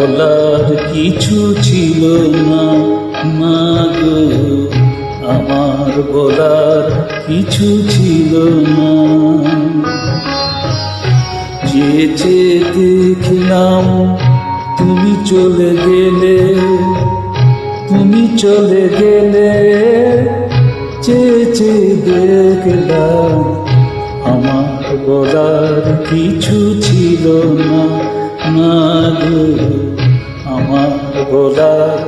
বলার কিছু ছিল না, না গো, আমার বলার কিছু ছিল না। যেতে দেখলাম তুমি চলে গেলে, তুমি চলে গেলে, চেয়ে দেখলাম আমার বলার কিছু ছিল না, না গো, আমার বলার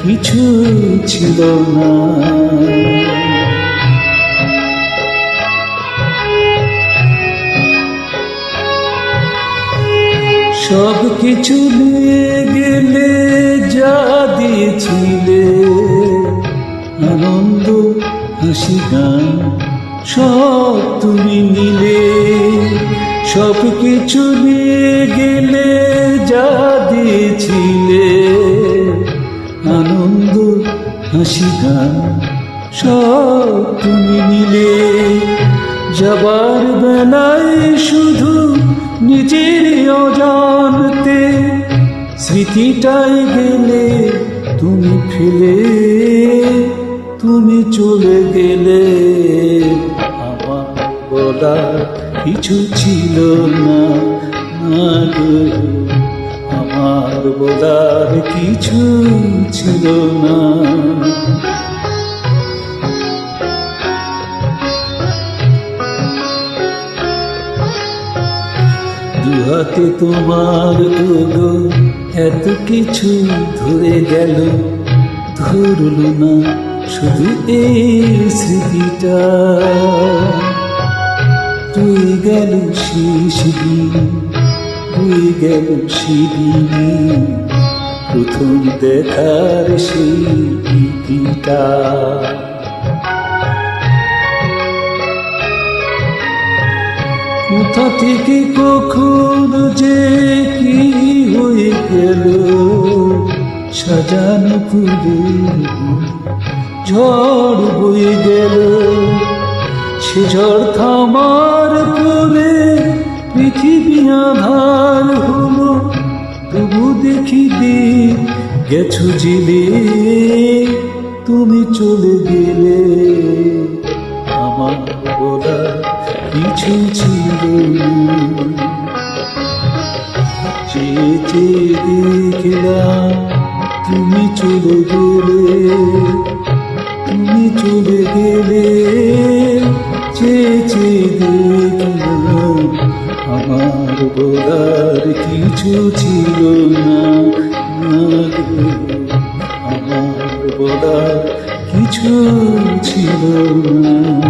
কিছু ছিল না। সব কিছু নিয়ে গেলে, যা দিয়েছিলে আনন্দ হাসি গান সব তুমি নিলে। সব কিছু নিয়ে গেলে, যা দিয়েছিলে আনন্দ হাসি গান সব তুমি নিলে। যাবার বেলায় শুধু নিজের অজান্তে স্মৃতিটাই গেলে তুমি ফেলে, তুমি চলে গেলে। আমার বলার কিছু ছিল না, না গো, আমার বলার কিছু ছিল না। দুহাতে তোমার ওগো এত কিছু ধরে গেল, ধরল না শুধু এই স্মৃতিটা। তুই গেল সেদিন, তুই গেল সেদিন প্রথম দেখার সেই ইতিটা। কোথা থেকে কখন যে কি হয়ে গেল, সাজানো ফুলের ঝড় বয়ে গেল। সে ঝড় থামার পরে পৃথিবী আধার হলো, তবু দেখি দিন গেছো জেলে, তুমি চলে গেলে। আমার বলার কিছু ছিল না, চেয়ে দেখলাম তুমি চলে গেলে, তুমি চলে গেলে, চেয়ে দেখলাম আমার বলার কিছু ছিল না, না গো, আমার বলার কিছু ছিল না।